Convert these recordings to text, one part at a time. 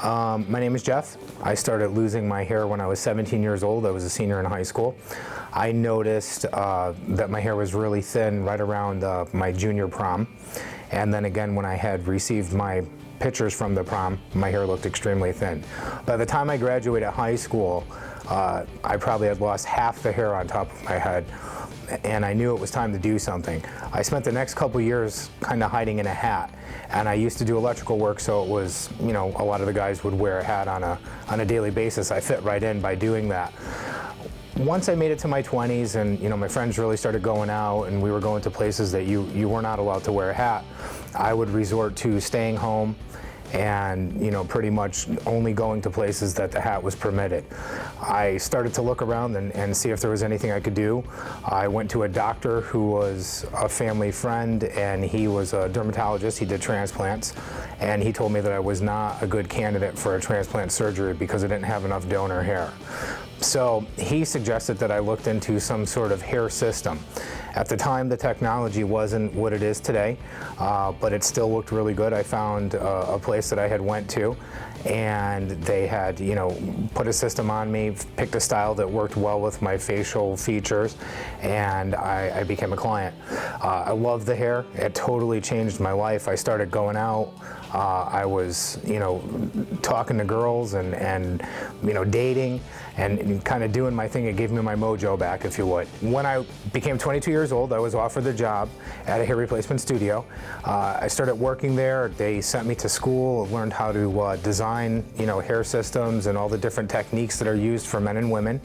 My name is Jeff. I started losing my hair when I was 17 years old. I was a senior in high school. I noticed that my hair was really thin right around my junior prom. And then again, when I had received my pictures from the prom, my hair looked extremely thin. By the time I graduated high school, I probably had lost half the hair on top of my head, and I knew it was time to do something. I spent the next couple years kind of hiding in a hat, and I used to do electrical work, so it was, you know, a lot of the guys would wear a hat on a daily basis. I fit right in by doing that. Once I made it to my 20s and, you know, my friends really started going out and we were going to places that you were not allowed to wear a hat, I would resort to staying home and, you know, pretty much only going to places that the hat was permitted. I started to look around and see if there was anything I could do. I went to a doctor who was a family friend, and he was a dermatologist. He did transplants, and he told me that I was not a good candidate for a transplant surgery because I didn't have enough donor hair. So he suggested that I looked into some sort of hair system. At the time, the technology wasn't what it is today, but it still looked really good. I found a place that I had went to, and they had, you know, put a system on me, picked a style that worked well with my facial features, and I became a client. I loved the hair. It totally changed my life. I started going out. I was, you know, talking to girls and you know, dating and kind of doing my thing. It gave me my mojo back, if you would. When I became 22 years old, I was offered the job at a hair replacement studio. I started working there. They sent me to school, learned how to design, you know, hair systems and all the different techniques that are used for men and women.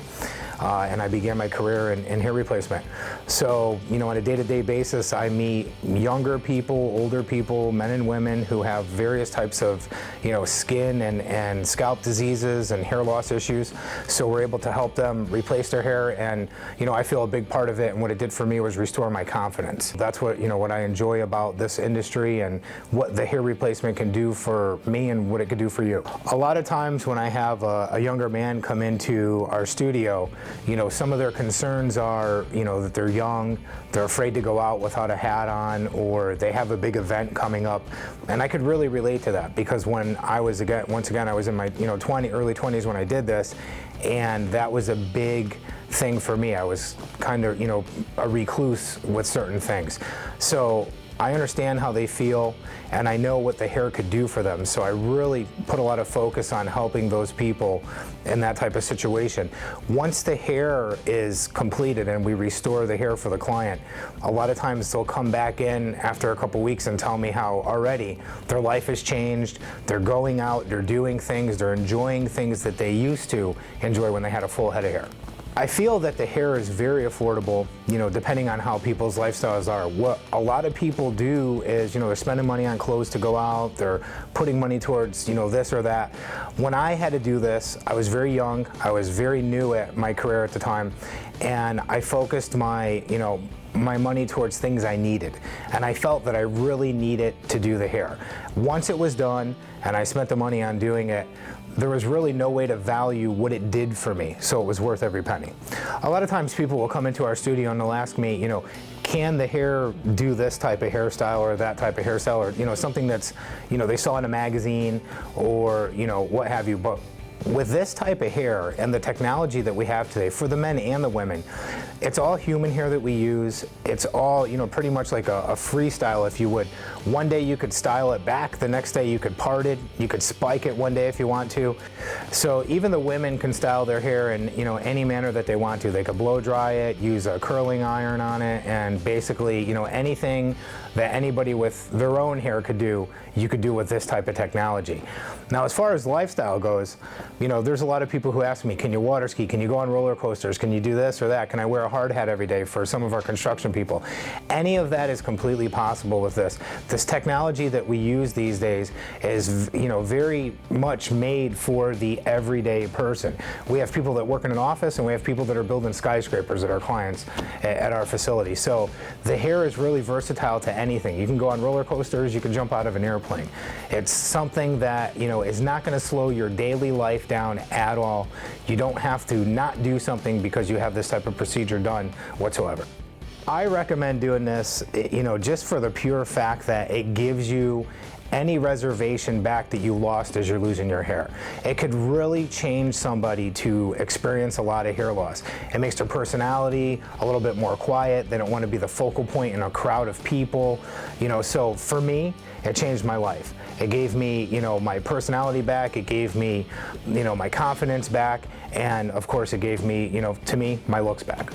And I began my career in hair replacement. So, you know, on a day-to-day basis, I meet younger people, older people, men and women who have various types of, you know, skin and scalp diseases and hair loss issues. So we're able to help them replace their hair, and, you know, I feel a big part of it, and what it did for me was restore my confidence. That's what, you know, what I enjoy about this industry and what the hair replacement can do for me and what it could do for you. A lot of times when I have a younger man come into our studio, you know, some of their concerns are, you know, that they're young, they're afraid to go out without a hat on, or they have a big event coming up. And I could really relate to that, because when I was, once again, I was in my, you know, early 20s when I did this, and that was a big thing for me. I was kind of, you know, a recluse with certain things. So I understand how they feel, and I know what the hair could do for them. So I really put a lot of focus on helping those people in that type of situation. Once the hair is completed and we restore the hair for the client, a lot of times they'll come back in after a couple weeks and tell me how already their life has changed. They're going out, they're doing things, they're enjoying things that they used to enjoy when they had a full head of hair. I feel that the hair is very affordable, you know, depending on how people's lifestyles are. What a lot of people do is, you know, they're spending money on clothes to go out, they're putting money towards, you know, this or that. When I had to do this, I was very young, I was very new at my career at the time, and I focused my, you know, my money towards things I needed. And I felt that I really needed to do the hair. Once it was done and I spent the money on doing it, there was really no way to value what it did for me, so it was worth every penny. A lot of times people will come into our studio and they'll ask me, you know, can the hair do this type of hairstyle or that type of hairstyle, or, you know, something that's, you know, they saw in a magazine or, you know, what have you. But with this type of hair and the technology that we have today for the men and the women, it's all human hair that we use. It's all, you know, pretty much like a freestyle, if you would. One day you could style it back, the next day you could part it, you could spike it one day if you want to. So even the women can style their hair in, you know, any manner that they want to. They could blow dry it, use a curling iron on it, and basically, you know, anything that anybody with their own hair could do, you could do with this type of technology. Now, as far as lifestyle goes, you know, there's a lot of people who ask me, can you water ski? Can you go on roller coasters? Can you do this or that? Can I wear a hard hat every day for some of our construction people? Any of that is completely possible with this. This technology that we use these days is, you know, very much made for the everyday person. We have people that work in an office, and we have people that are building skyscrapers that are clients at our facility. So the hair is really versatile to anything. You can go on roller coasters, you can jump out of an airplane. It's something that, you know, is not going to slow your daily life down at all. You don't have to not do something because you have this type of procedure done whatsoever. I recommend doing this, you know, just for the pure fact that it gives you any reservation back that you lost as you're losing your hair. It could really change somebody to experience a lot of hair loss. It makes their personality a little bit more quiet. They don't want to be the focal point in a crowd of people. So for me, it changed my life. It gave me, my personality back. It gave me, my confidence back. And of course, it gave me, to me, my looks back.